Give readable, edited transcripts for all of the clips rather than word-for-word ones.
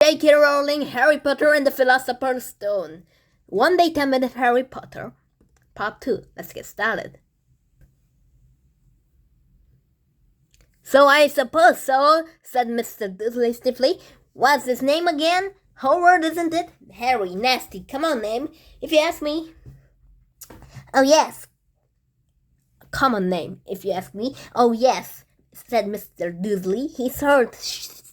J.K. Rowling, Harry Potter and the Philosopher's Stone. One Day 10 Minutes Harry Potter, Part 2. Let's get started. So I suppose so, said Mr. Dursley stiffly. What's his name again? Howard, isn't it? Harry, nasty. Come on, name, if you ask me. Oh, yes. Common name, if you ask me. Oh, yes, said Mr. Dursley. He started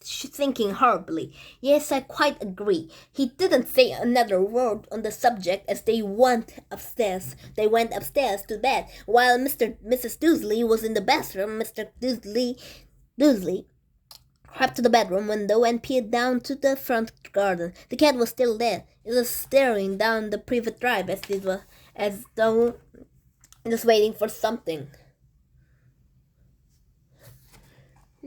thinking horribly. Yes, I quite agree. He didn't say another word on the subject as they went upstairs. They went upstairs to bed. While Mrs. Dursley was in the bathroom, Mr. Dursley crept to the bedroom window and peered down to the front garden. The cat was still there. It was staring down the private drive as though it was waiting for something.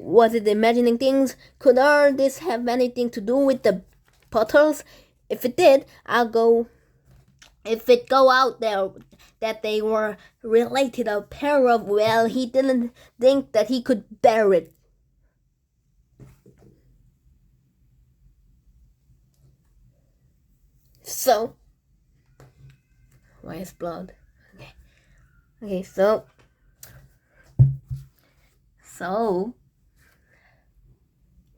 Was it imagining things? Could all this have anything to do with the Potters? If it did, If it go out there that they were related, a pair of, well, he didn't think that he could bear it. So, why is blood? Okay, so,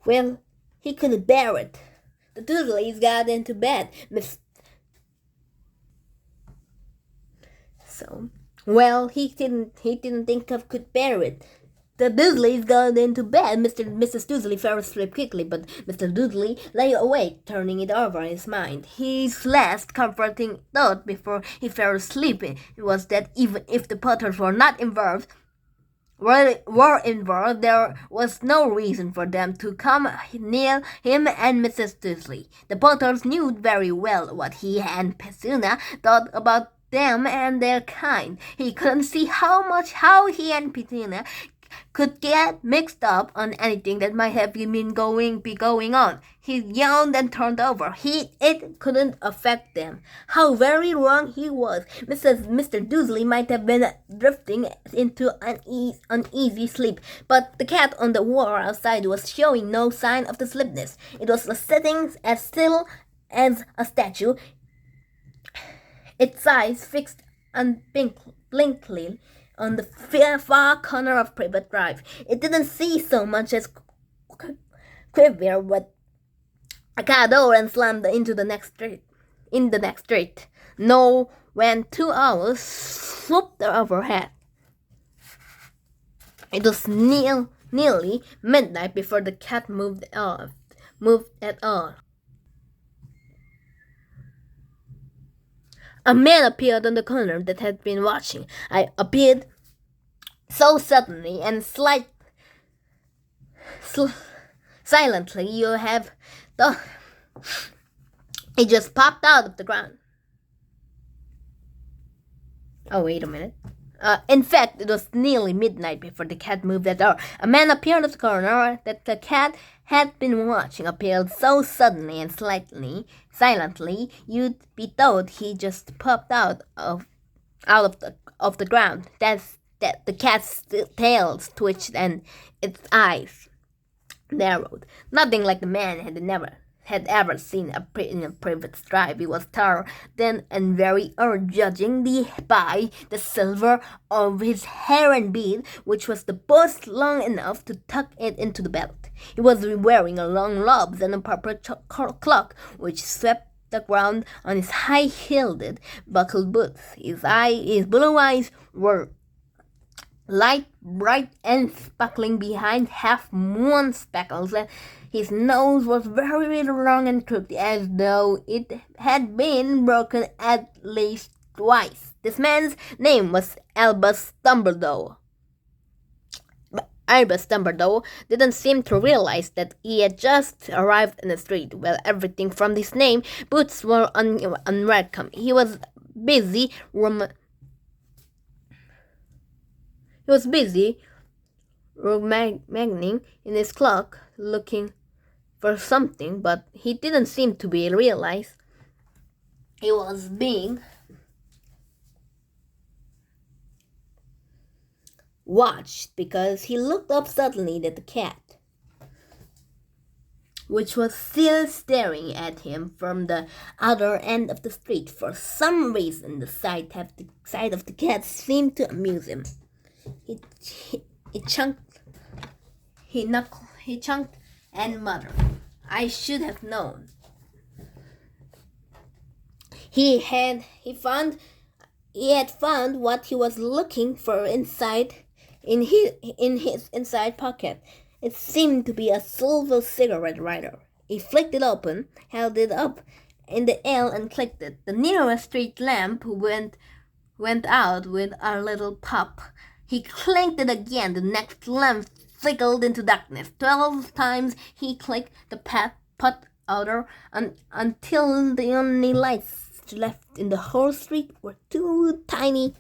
well, he couldn't bear it. The Dursleys got into bed. He didn't think of could bear it. The Dursleys got into bed. Mrs. Dursley fell asleep quickly, but Mr. Dursley lay awake, turning it over in his mind. His last comforting thought before he fell asleep was that even if the Potters were not involved, there was no reason for them to come near him and Mrs. Dursley. The Potters knew very well what he and Petunia thought about them and their kind. He couldn't see how he and Petunia could get mixed up on anything that might have been going on. He yawned and turned over. It couldn't affect them. How very wrong he was. Mr. Dursley might have been drifting into uneasy sleep, but the cat on the wall outside was showing no sign of the sleepiness. It was sitting as still as a statue, its eyes fixed unblinkingly on the far corner of Privet Drive. It didn't see so much as quiver but a car door and slammed into the next street. No, when 2 hours swooped overhead. It was nearly midnight before the cat moved at all. A man appeared on the corner that had been watching. I appeared so suddenly and silently you have thought it just popped out of the ground. Oh, wait a minute. In fact, it was nearly midnight before the cat moved at all. A man appeared at the corner that the cat had been watching, appeared so suddenly and silently, you'd be thought he just popped out of the ground. That the cat's tail twitched and its eyes narrowed. Nothing like the man had ever seen in a private drive. He was taller than and very old, judging by the silver of his hair and beard, which was the most long enough to tuck it into the belt. He was wearing a long lobes and a purple cloak, which swept the ground on his high-heeled buckled boots. His blue eyes were light, bright, and sparkling behind half-moon speckles. His nose was very long and crooked, as though it had been broken at least twice. This man's name was Albus Dumbledore. But Albus Dumbledore didn't seem to realize that he had just arrived in the street. Well, everything from his name, boots were unwelcome. He was busy remagning in his clock, looking for something, but he didn't seem to realize he was being watched, because he looked up suddenly at the cat. which was still staring at him from the other end of the street. For some reason, the sight of the cat seemed to amuse him. He chunked and muttered, "I should have known." He had found what he was looking for in his inside pocket. It seemed to be a silver cigarette lighter. He flicked it open, held it up in the air, and clicked it. The nearest street lamp went out with a little pop. He clinked it again. The next lamp flickered into darkness. 12 times he clicked the pot outer until the only lights left in the whole street were two tiny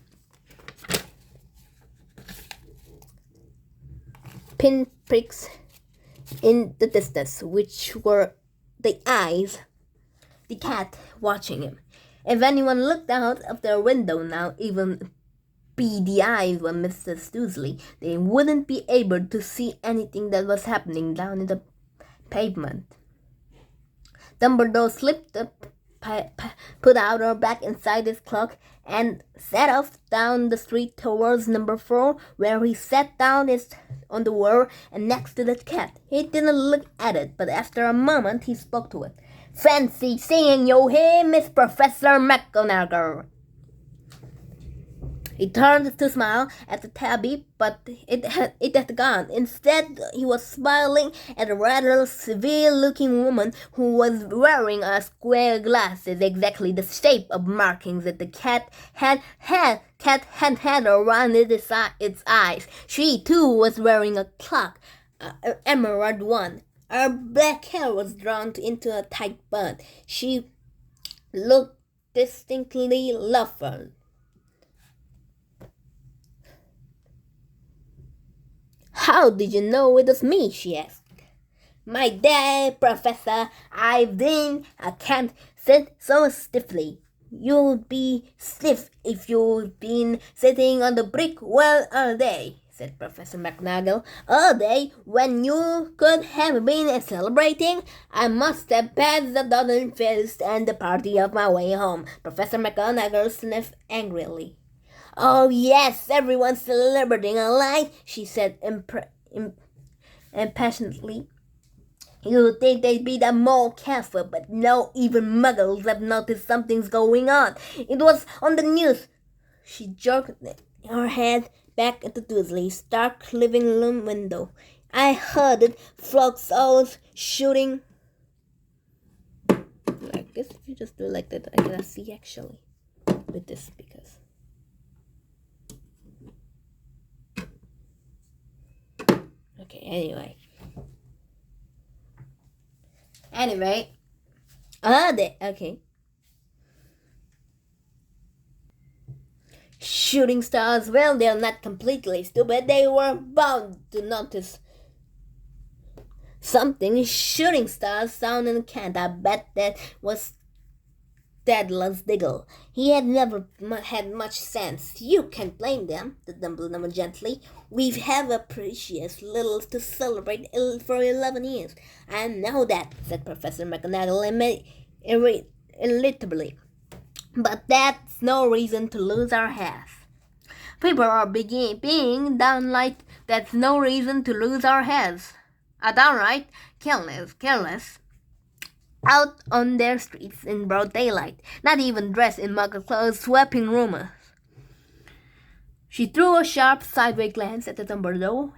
pinpricks in the distance, which were the eyes the cat watching him. If anyone looked out of their window now, even beady eyes were Mr. Stoosley, they wouldn't be able to see anything that was happening down in the pavement. Dumbledore slipped the put outer back inside his cloak and set off down the street towards number 4, where he sat down on the wall and next to the cat. He didn't look at it, but after a moment he spoke to it. "Fancy seeing you here, Miss Professor McGonagall." He turned to smile at the tabby, but it had gone. Instead, he was smiling at a rather severe-looking woman who was wearing a square glasses exactly the shape of markings that the cat had around its eyes. She, too, was wearing a cloak, an emerald one. Her black hair was drawn into a tight bun. She looked distinctly ruffled. "How did you know it was me?" she asked. "My dear Professor, I can't sit so stiffly. You'd be stiff if you'd been sitting on the brick wall all day," said Professor McGonagall. "All day, when you could have been celebrating. I must have passed the Dublin Feast and the party on my way home." Professor McGonagall sniffed angrily. "Oh, yes, everyone's celebrating a light," she said impatiently. "You'd think they'd be more careful, but no, even muggles have noticed something's going on. It was on the news." She jerked her head back at the Dursley's dark living room window. "I heard it. Folks always shooting." I guess if you just do it like that, I gotta see actually with this because. Okay, anyway. Okay. Shooting stars, well, they're not completely stupid. They were bound to notice something. Shooting stars sound and can't. I bet that was Daedalus Diggle. He had never had much sense. You can't blame them, said Dumbledore gently. We've had a precious little to celebrate for 11 years. "I know that," said Professor McGonagall irritably. "But that's no reason to lose our heads. People are being downright. That's no reason to lose our heads. Are downright careless. Out on their streets in broad daylight, not even dressed in muggle clothes, sweeping rumors." She threw a sharp sideway glance at the Dumbledore,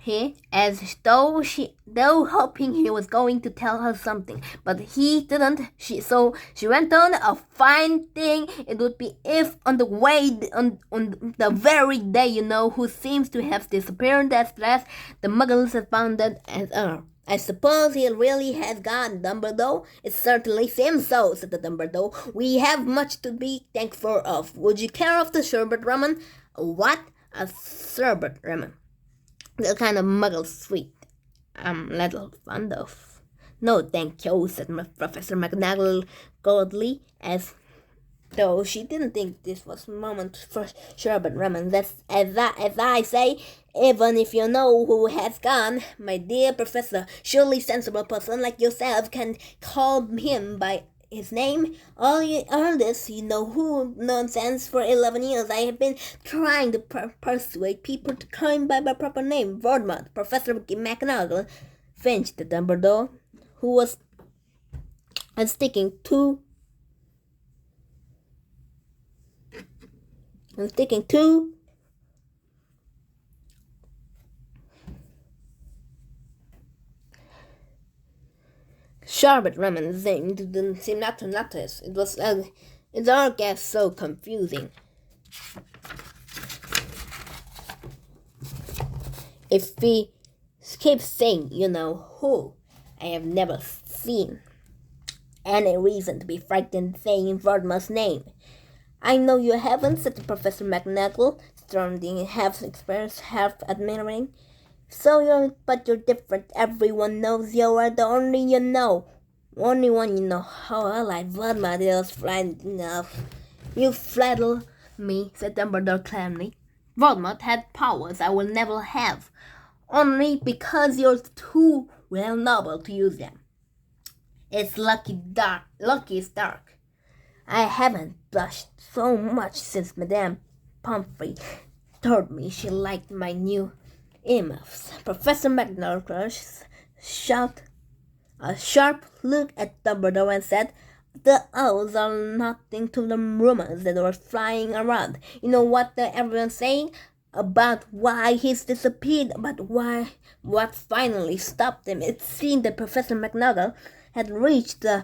as though hoping he was going to tell her something, but he didn't. So she went on. "A fine thing it would be if, on the very day who seems to have disappeared at last, the Muggles had found it as her. I suppose he really has gone, Dumbledore." "It certainly seems so," said the Dumbledore. "We have much to be thankful of. Would you care of the sherbet ramen?" "What?" "A sherbet ramen. The kind of muggle sweet I'm a little fond of." "No, thank you," said Professor McGonagall coldly, as though she didn't think this was a moment for sherbet ramen. "That's as I say, Even if you know who has gone, my dear professor, surely sensible person like yourself can call him by his name. All this, you know who nonsense. For 11 years I have been trying to persuade people to call him by my proper name, Voldemort. Professor McNaggle, finished Dumbledore, who was sticking to Charlotte Raymond didn't seem not to notice. It all gets so confusing. If we keep saying, you know who, I have never seen any reason to be frightened saying Voldemort's name. I know you haven't, said Professor McNaggle, standing half experienced, half admiring. But you're different. Everyone knows you are the only one you know. How I like Voldemort is friend enough. You flatter me, said Dumbledore calmly. Voldemort had powers I will never have, only because you're too well noble to use them. It's lucky is dark. I haven't blushed so much since Madame Pomfrey told me she liked my new earmuffs. Professor McNagall shot a sharp look at Dumbledore and said, the owls are nothing to the rumors that were flying around. You know what everyone's saying? About why he's disappeared, but what finally stopped him. It seemed that Professor McNagall had reached the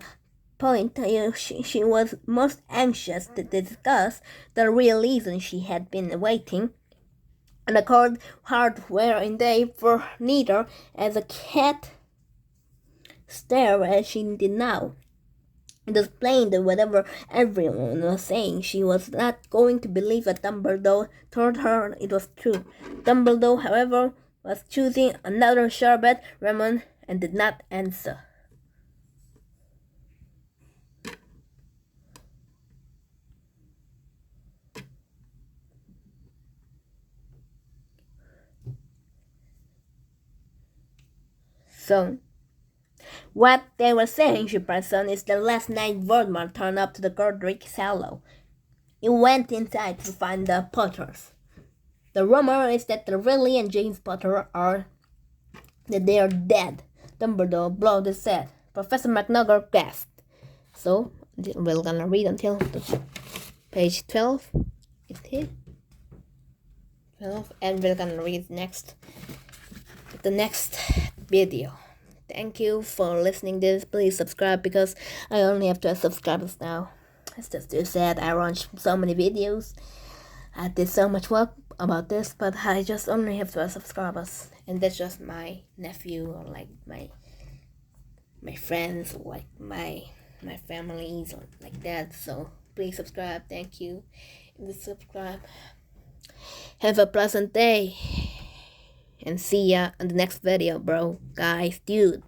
point she was most anxious to discuss, the real reason she had been waiting and a cold hard-wearing day for neither, as a cat stared as she did now. It was plain that whatever everyone was saying, she was not going to believe that Dumbledore told her it was true. Dumbledore, however, was choosing another sherbet lemon and did not answer. So, what they were saying, Shipperson, is that last night Voldemort turned up to the Godric's Hollow. He went inside to find the Potters. The rumor is that Lily and James Potter they are dead. Dumbledore blowed his head. Professor McNagall gasped. So, we're gonna read until page 12. Is it? 12, and we're gonna read the next video. Thank you for listening to this. Please subscribe because I only have 12 subscribers now. It's just too sad. I launched so many videos. I did so much work about this, but I just only have 12 subscribers. And that's just my nephew or like my friends or like my families or like that. So please subscribe. Thank you. If you subscribe, have a pleasant day. And see ya on the next video, bro. Guys, dude.